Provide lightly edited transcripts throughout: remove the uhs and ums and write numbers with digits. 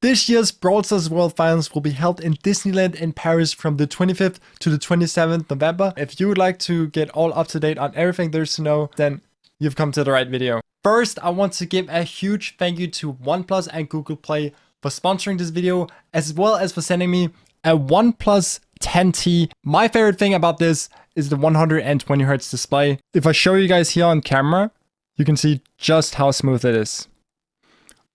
This year's Brawl Stars World Finals will be held in Disneyland in Paris from the 25th to the 27th November. If you would like to get all up to date on everything there's to know, then you've come to the right video. First, I want to give a huge thank you to OnePlus and Google Play for sponsoring this video, as well as for sending me a OnePlus 10T. My favorite thing about this is the 120Hz display. If I show you guys here on camera, you can see just how smooth it is.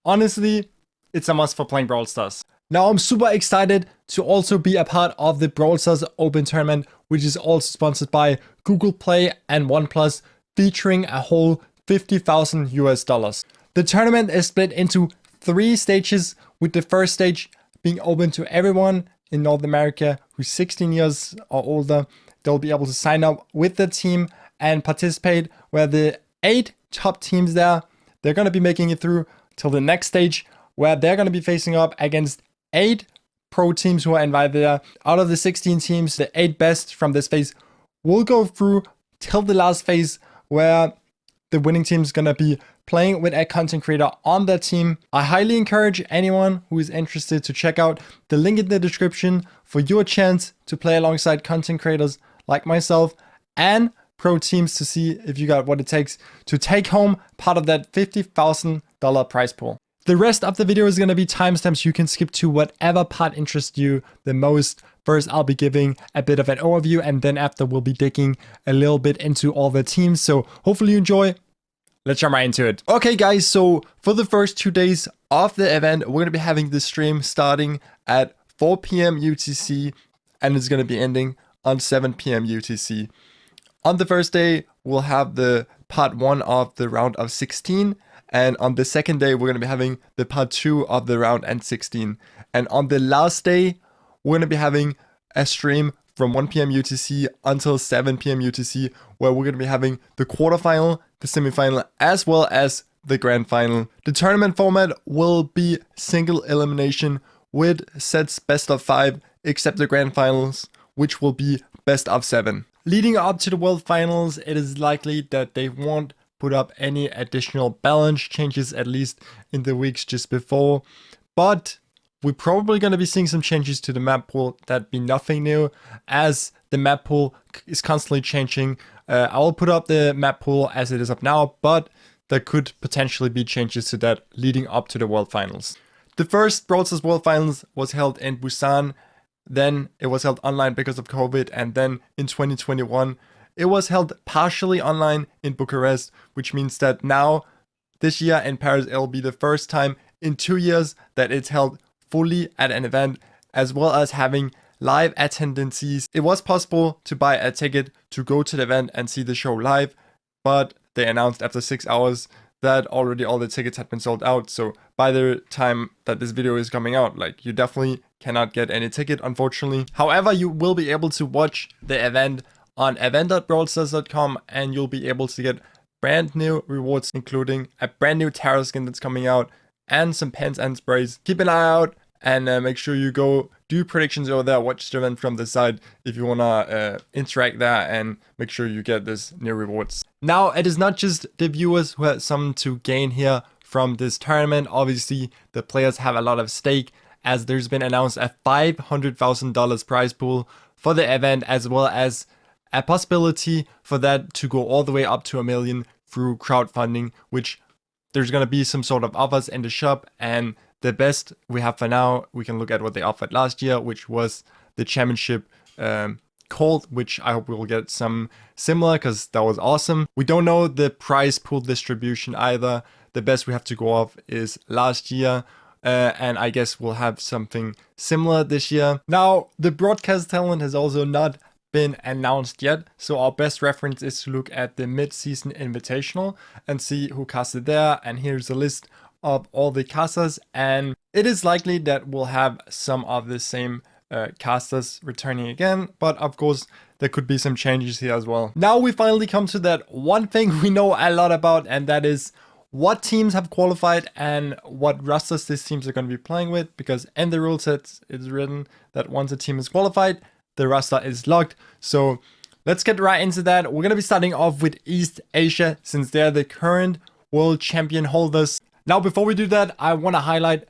Honestly, it's a must for playing Brawl Stars. Now I'm super excited to also be a part of the Brawl Stars Open Tournament, which is also sponsored by Google Play and OnePlus, featuring a whole $50,000 US. The tournament is split into 3 stages, with the first stage being open to everyone in North America who's 16 years or older. They'll be able to sign up with the team and participate, where the 8 top teams there, they're going to be making it through till the next stage, where they're going to be facing up against 8 pro teams who are invited there. Out of the 16 teams, the 8 best from this phase will go through till the last phase, where the winning team is going to be playing with a content creator on that team. I highly encourage anyone who is interested to check out the link in the description for your chance to play alongside content creators like myself and pro teams, to see if you got what it takes to take home part of that $50,000 prize pool. The rest of the video is going to be timestamps. You can skip to whatever part interests you the most. First, I'll be giving a bit of an overview, and then after we'll be digging a little bit into all the teams. So hopefully you enjoy. Let's jump right into it. Okay guys, so for the first 2 days of the event, we're going to be having the stream starting at 4 p.m. UTC, and it's going to be ending on 7 p.m. UTC. On the first day, we'll have the part 1 of the round of 16. And on the second day, we're going to be having the part 2 of the round and 16. And on the last day, we're going to be having a stream from 1 p.m. UTC until 7 p.m. UTC, where we're going to be having the quarterfinal, the semifinal, as well as the grand final. The tournament format will be single elimination with sets best of 5, except the grand finals, which will be best of 7. Leading up to the World Finals, it is likely that they won't put up any additional balance changes, at least in the weeks just before, but we're probably going to be seeing some changes to the map pool. That'd be nothing new, as the map pool is constantly changing. I will put up the map pool as it is up now, but there could potentially be changes to that leading up to the World Finals. The first Brawl Stars World Finals was held in Busan, then it was held online because of COVID, and then in 2021 it was held partially online in Bucharest, which means that now, this year in Paris, it'll be the first time in 2 years that it's held fully at an event, as well as having live attendances. It was possible to buy a ticket to go to the event and see the show live, but they announced after 6 hours that already all the tickets had been sold out. So by the time that this video is coming out, like, you definitely cannot get any ticket, unfortunately. However, you will be able to watch the event on event.brawlstars.com, and you'll be able to get brand new rewards, including a brand new Tara skin that's coming out and some pens and sprays. Keep an eye out, and make sure you go do predictions over there, watch the event from the side if you want to interact there, and make sure you get this new rewards. Now, it is not just the viewers who have something to gain here from this tournament. Obviously, the players have a lot of stake, as there's been announced a $500,000 prize pool for the event, as well as a possibility for that to go all the way up to $1 million through crowdfunding, which there's going to be some sort of offers in the shop. And the best we have for now, we can look at what they offered last year, which was the championship Cold, which I hope we will get some similar, because that was awesome. We don't know the prize pool distribution either. The best we have to go off is last year. And I guess we'll have something similar this year. Now, the broadcast talent has also not been announced yet, so our best reference is to look at the mid-season invitational and see who casted there. And here's a list of all the casters, and it is likely that we'll have some of the same casters returning again, but of course there could be some changes here as well. Now we finally come to that one thing we know a lot about, and that is what teams have qualified and what rosters these teams are going to be playing with, because in the rule sets it's written that once a team is qualified, the roster is locked. So let's get right into that. We're going to be starting off with East Asia, since they're the current world champion holders. Now, before we do that, I want to highlight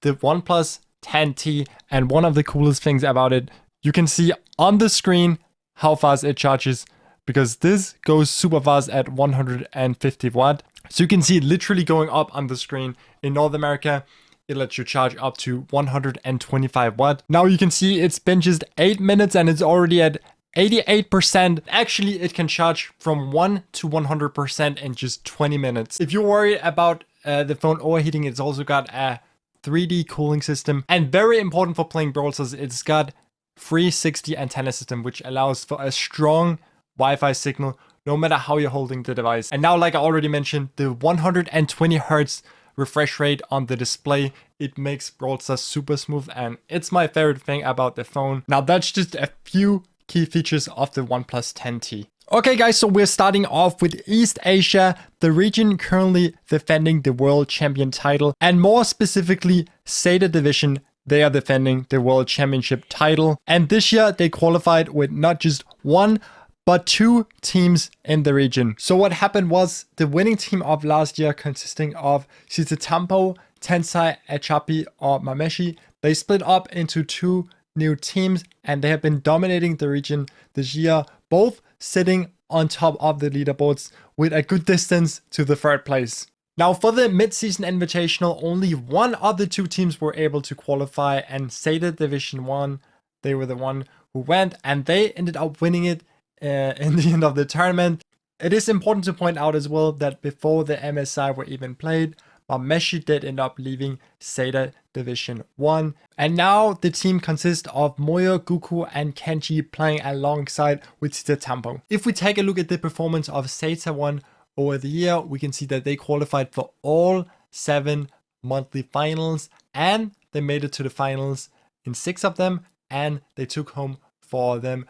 the OnePlus 10T, and one of the coolest things about it, you can see on the screen how fast it charges, because this goes super fast at 150 watt. So you can see it literally going up on the screen. In North America, it lets you charge up to 125 watt. Now you can see it's been just 8 minutes and it's already at 88%. Actually, it can charge from 1 to 100% in just 20 minutes. If you're worried about the phone overheating, it's also got a 3D cooling system. And very important for playing Brawl Stars, it's got 360 antenna system, which allows for a strong Wi-Fi signal no matter how you're holding the device. And now, like I already mentioned, the 120 Hertz refresh rate on the display, it makes Brawl Stars super smooth, and it's my favorite thing about the phone. Now that's just a few key features of the OnePlus 10T. Okay guys, so we're starting off with East Asia, the region currently defending the world champion title, and more specifically SESA division. They are defending the world championship title, and this year they qualified with not just one but two teams in the region. So what happened was the winning team of last year, consisting of Tampo, Tensai, Achapi, or Mameshi, they split up into two new teams, and they have been dominating the region this year, both sitting on top of the leaderboards with a good distance to the third place. Now for the mid-season invitational, only one of the two teams were able to qualify, and SESA Division 1, they were the one who went, and they ended up winning it in the end of the tournament. It is important to point out as well that before the MSI were even played, Mameshi did end up leaving SESA Division 1. And now the team consists of Moyo, Guku, and Kenji playing alongside with Tampo. If we take a look at the performance of SESA 1 over the year, we can see that they qualified for all 7 monthly finals, and they made it to the finals in 6 of them, and they took home 4 of them.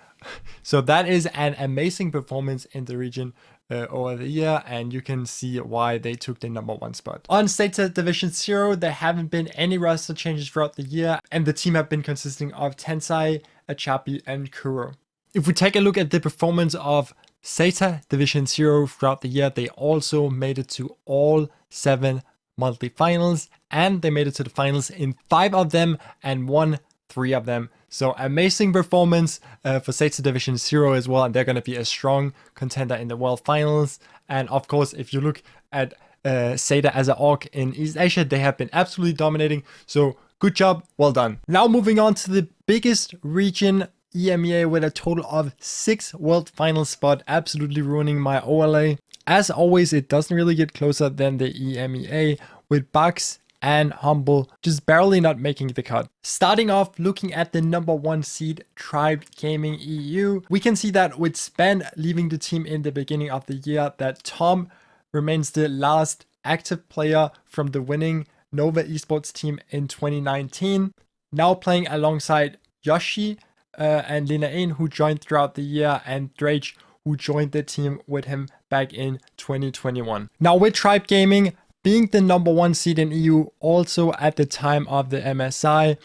So that is an amazing performance in the region over the year, and you can see why they took the #1 spot. On SESA Division 0, there haven't been any roster changes throughout the year, and the team have been consisting of Tensai, Achapi, and Kuro. If we take a look at the performance of SESA Division 0 throughout the year, they also made it to all 7 monthly finals, and they made it to the finals in 5 of them and won 3 of them. So amazing performance for SESA Division 0 as well, and they're going to be a strong contender in the World Finals. And of course, if you look at SESA as an org in East Asia, they have been absolutely dominating. So good job, well done. Now moving on to the biggest region, EMEA, with a total of 6 World Finals spots, absolutely ruining my OLA. As always, it doesn't really get closer than the EMEA, with Bucks and Humble just barely not making the cut. Starting off, looking at the #1 seed, Tribe Gaming EU, we can see that with Spen leaving the team in the beginning of the year, that Tom remains the last active player from the winning Nova Esports team in 2019, now playing alongside Yoshi and Lina In, who joined throughout the year, and Drake, who joined the team with him back in 2021. Now with Tribe Gaming being the #1 seed in EU, also at the time of the MSI,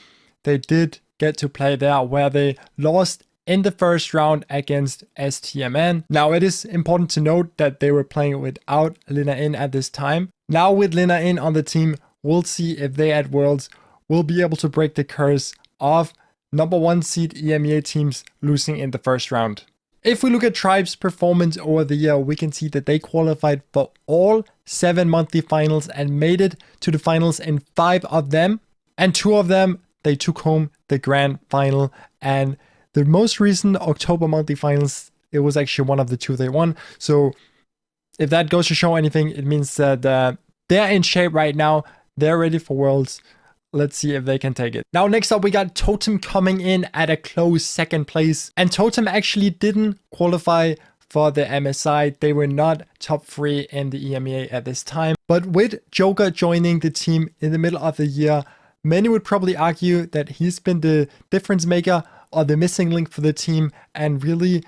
they did get to play there, where they lost in the first round against STMN. Now it is important to note that they were playing without Lina In at this time. Now with Lina In on the team, we'll see if they at Worlds will be able to break the curse of #1 seed EMEA teams losing in the first round. If we look at Tribe's performance over the year, we can see that they qualified for all 7 monthly finals and made it to the finals in 5 of them. And 2 of them, they took home the grand final. And the most recent October monthly finals, it was actually one of the 2 they won. So if that goes to show anything, it means that they're in shape right now. They're ready for Worlds. Let's see if they can take it. Now, next up, we got Totem coming in at a close 2nd place. And Totem actually didn't qualify for the MSI. They were not top 3 in the EMEA at this time. But with Joker joining the team in the middle of the year, many would probably argue that he's been the difference maker or the missing link for the team, and really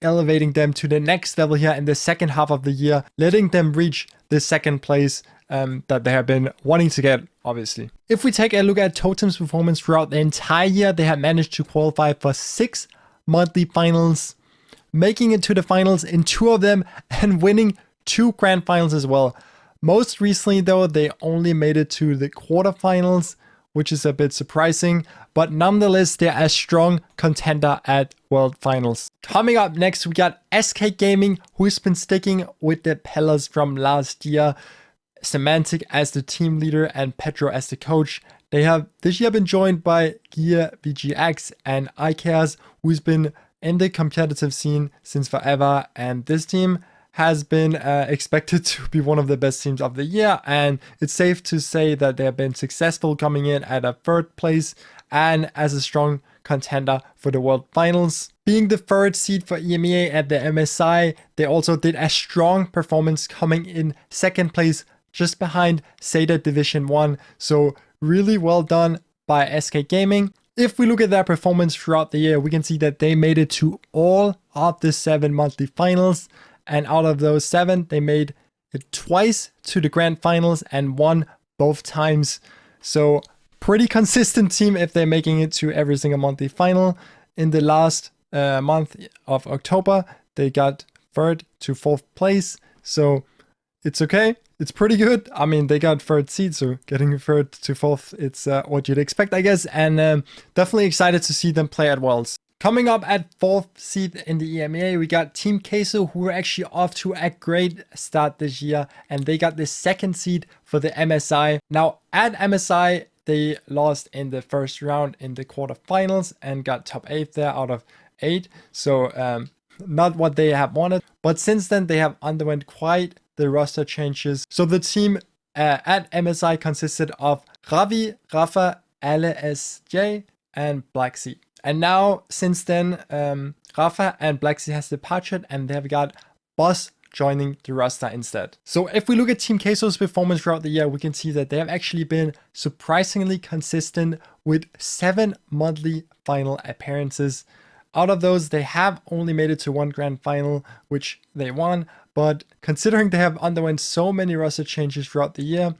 elevating them to the next level here in the second half of the year, letting them reach the 2nd place that they have been wanting to get, obviously. If we take a look at Totem's performance throughout the entire year, they have managed to qualify for 6 monthly finals, making it to the finals in 2 of them, and winning 2 grand finals as well. Most recently though, they only made it to the quarterfinals, which is a bit surprising, but nonetheless, they're a strong contender at World Finals. Coming up next, we got SK Gaming, who's been sticking with the pillars from last year. Semantic as the team leader and Pedro as the coach. They have this year been joined by Gear VGX and iCares, who's been in the competitive scene since forever, and this team has been expected to be one of the best teams of the year, and it's safe to say that they have been successful coming in at a third place and as a strong contender for the World Finals. Being the third seed for EMEA at the MSI, they also did a strong performance coming in second place just behind SESA Division 1, so really well done by SK Gaming. If we look at their performance throughout the year, we can see that they made it to all of the 7 monthly finals, and out of those 7, they made it twice to the grand finals and won both times. So pretty consistent team if they're making it to every single monthly final. In the last month of October, they got 3rd to 4th place. So it's okay. It's pretty good. I mean, they got 3rd seed, so getting 3rd to 4th, it's what you'd expect, I guess. And definitely excited to see them play at Worlds. Coming up at 4th seed in the EMEA, we got Team Queso, who were actually off to a great start this year, and they got the 2nd seed for the MSI. Now, at MSI, they lost in the first round in the quarterfinals and got top 8 there out of 8. So, not what they have wanted. But since then, they have underwent quite the roster changes. So, the team at MSI consisted of Ravi, Rafa, LSJ, and Black Sea. And now, since then, Rafa and Black Sea has departed, and they've got Boss joining the roster instead. So if we look at Team Queso's performance throughout the year, we can see that they have actually been surprisingly consistent with 7 monthly final appearances. Out of those, they have only made it to 1 grand final, which they won. But considering they have underwent so many roster changes throughout the year,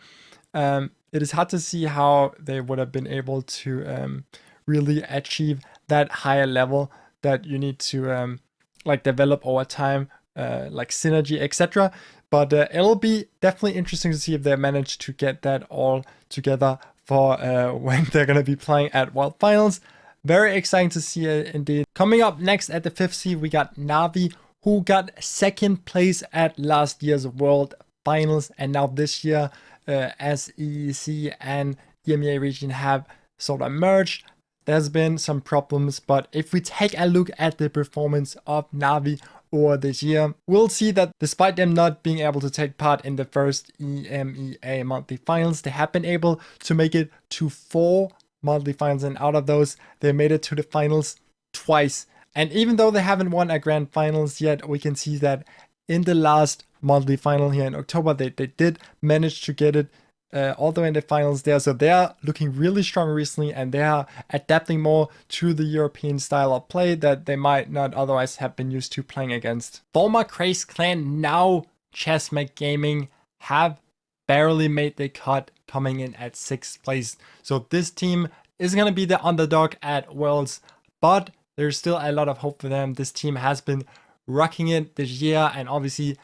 it is hard to see how they would have been able to really achieve that higher level that you need to like develop over time, like synergy, etc. But it'll be definitely interesting to see if they manage to get that all together for when they're going to be playing at World Finals. Very exciting to see it indeed. Coming up next at the 5th seed, we got Navi, who got 2nd place at last year's World Finals, and now this year as EEC and EMEA region have sort of merged, there's been some problems. But if we take a look at the performance of Navi over this year, we'll see that despite them not being able to take part in the first EMEA monthly finals, they have been able to make it to 4 monthly finals, and out of those, they made it to the finals twice. And even though they haven't won a grand finals yet, we can see that in the last monthly final here in October, they did manage to get it all the way in the finals there. So they are looking really strong recently, and they are adapting more to the European style of play that they might not otherwise have been used to playing against. Former Craze Clan, now Chessmate Gaming, have barely made the cut, coming in at 6th place. So this team is going to be the underdog at Worlds, but there's still a lot of hope for them. This team has been rocking it this year, and obviously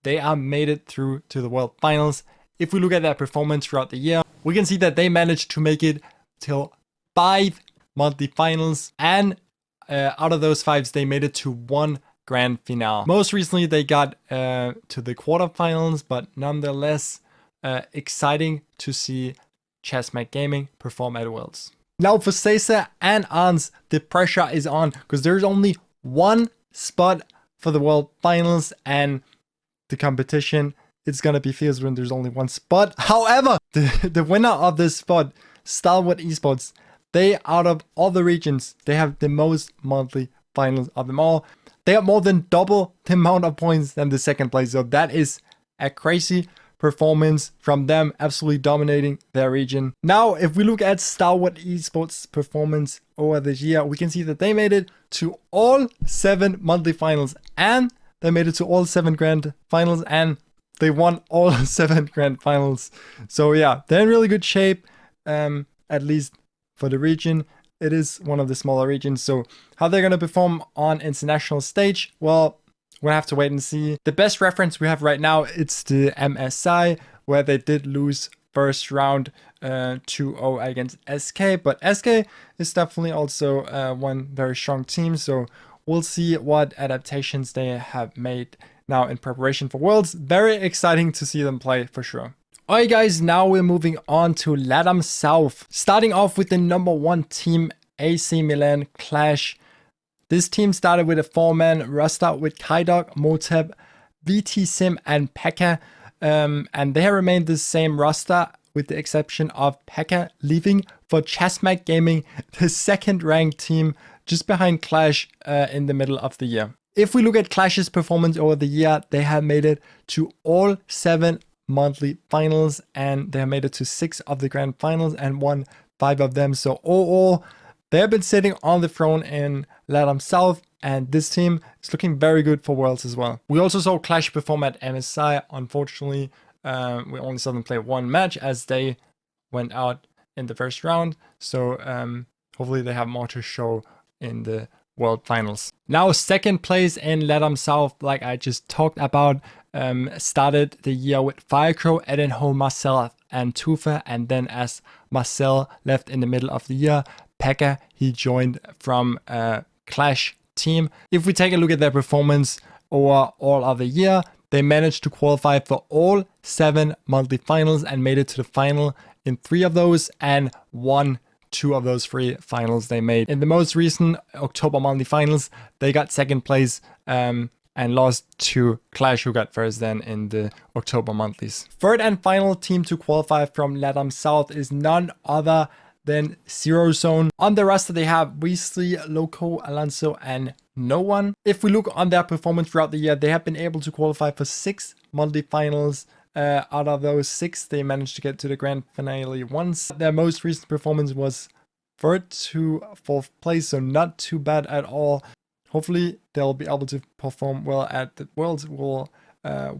they are made it through to the World Finals. If we look at their performance throughout the year, we can see that they managed to make it till 5 monthly finals, and out of those 5, they made it to 1 grand finale. Most recently, they got to the quarterfinals, but nonetheless, exciting to see Chessmate Gaming perform at Worlds. Now for SESA and ANS, the pressure is on because there's only 1 spot for the World Finals, and the competition, it's gonna be fierce when there's only 1 spot. However, the winner of this spot, Stalwart Esports, they, out of all the regions, they have the most monthly finals of them all. They have more than double the amount of points than the 2nd place. So that is a crazy performance from them, absolutely dominating their region. Now, if we look at Stalwart Esports' performance over this year, we can see that they made it to all 7 monthly finals, and they made it to all 7 grand finals, and they won all 7 grand finals. So yeah, they're in really good shape, at least for the region. It is one of the smaller regions. So how they're going to perform on international stage, well, we'll have to wait and see. The best reference we have right now, it's the MSI, where they did lose first round 2-0 against SK. But SK is definitely also one very strong team. So we'll see what adaptations they have made now in preparation for Worlds. Very exciting to see them play for sure. Alright guys, now we're moving on to Latam South. Starting off with the number 1 team, AC Milan Clash. This team started with a 4-man roster with Kaidok, Motep, VT Sim and Pekka. And they have remained the same roster with the exception of Pekka leaving for Chasmac Gaming, the second ranked team just behind Clash in the middle of the year. If we look at Clash's performance over the year, they have made it to all 7 monthly finals and they have made it to 6 of the grand finals and won 5 of them. So overall, they have been sitting on the throne in Latam South, and this team is looking very good for Worlds as well. We also saw Clash perform at MSI. Unfortunately, we only saw them play 1 match as they went out in the first round. So hopefully they have more to show in the World Finals. Now, second place in Latam South, like I just talked about, started the year with Firecrow, Edenho, Marcel and Tufa, and then as Marcel left in the middle of the year, Pekka, he joined from Clash team. If we take a look at their performance over all of the year, they managed to qualify for all 7 monthly finals and made it to the final in 3 of those and won 2 of those 3 finals they made. In the most recent October monthly finals, they got second place and lost to Clash, who got first then in the October monthlies. Third and final team to qualify from Latam South is none other than Zero Zone. On the roster, they have Weasley, Loco, Alonso, and no one. If we look on their performance throughout the year, they have been able to qualify for 6 monthly finals. Out of those 6, they managed to get to the grand finale once. Their most recent performance was 3rd to 4th place, so not too bad at all. Hopefully, they'll be able to perform well at the Worlds. We'll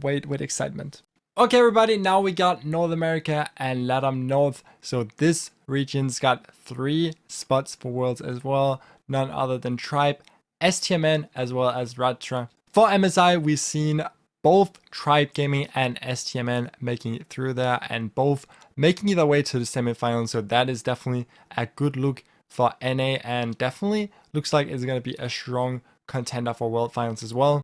wait with excitement. Okay, everybody, now we got North America and Latam North. So this region's got 3 spots for Worlds as well. None other than Tribe, STMN, as well as Ratra. For MSI, we've seen both Tribe Gaming and STMN making it through there and both making their way to the semifinals. So that is definitely a good look for NA and definitely looks like it's going to be a strong contender for World Finals as well.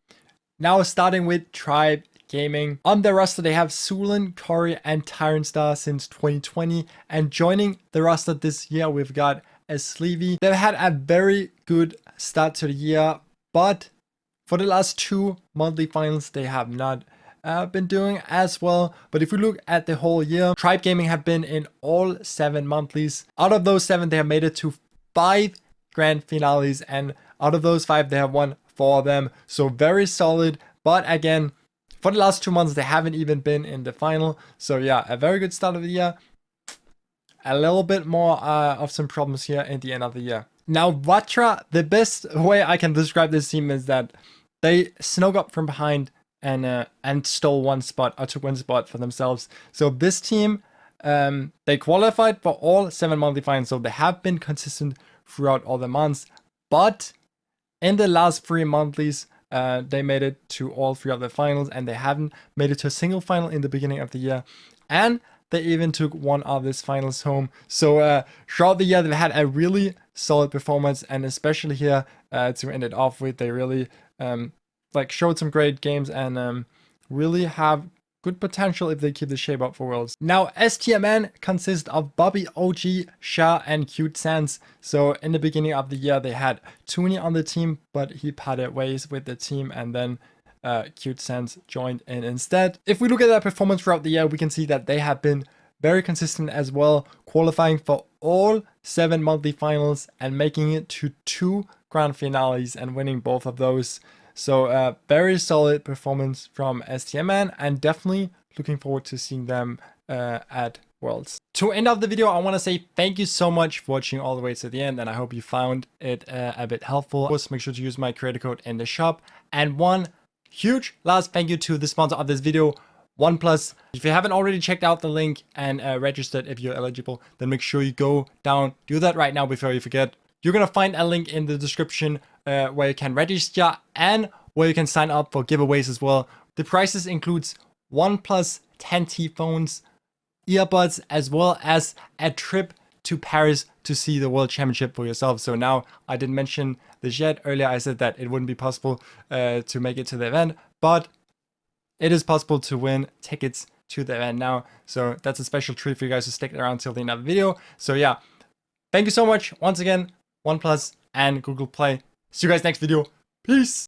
Now starting with Tribe Gaming. On their roster, they have Sulan, Corey, and Tyrant Star since 2020. And joining the roster this year, we've got Sleevy. They've had a very good start to the year, but for the last 2 monthly finals, they have not been doing as well. But if we look at the whole year, Tribe Gaming have been in all 7 monthlies. Out of those 7, they have made it to 5 grand finales. And out of those 5, they have won 4 of them. So very solid. But again, for the last 2 months, they haven't even been in the final. So yeah, a very good start of the year. A little bit more of some problems here at the end of the year. Now, Vatra, the best way I can describe this team is that they snuck up from behind and stole 1 spot, or took 1 spot for themselves. So this team, they qualified for all 7 monthly finals. So they have been consistent throughout all the months. But in the last 3 monthlies, they made it to all 3 of the finals, and they haven't made it to a single final in the beginning of the year. And they even took 1 of these finals home. So throughout the year, they've had a really solid performance, and especially here to end it off with, they really showed some great games and really have good potential if they keep the shape up for Worlds. Now, STMN consists of Bobby, OG, Shah, and Cute Sans. So in the beginning of the year, they had Toonie on the team, but he parted ways with the team, and then Cute Sans joined in instead. If we look at their performance throughout the year, we can see that they have been very consistent as well, qualifying for all 7 monthly finals and making it to 2 grand finales and winning both of those. So very solid performance from STMN, and definitely looking forward to seeing them at Worlds. To end off the video, I want to say thank you so much for watching all the way to the end, and I hope you found it a bit helpful. Of course, make sure to use my creator code in the shop. And one huge last thank you to the sponsor of this video, OnePlus. If you haven't already checked out the link and registered if you're eligible, then make sure you go down, do that right now before you forget. You're going to find a link in the description where you can register and where you can sign up for giveaways as well. The prices includes OnePlus 10T phones, earbuds, as well as a trip to Paris to see the World Championship for yourself. So now, I didn't mention this yet. Earlier I said that it wouldn't be possible to make it to the event, but it is possible to win tickets to the event now. So that's a special treat for you guys to stick around till the end of the video. So yeah, thank you so much once again, OnePlus and Google Play. See you guys next video. Peace.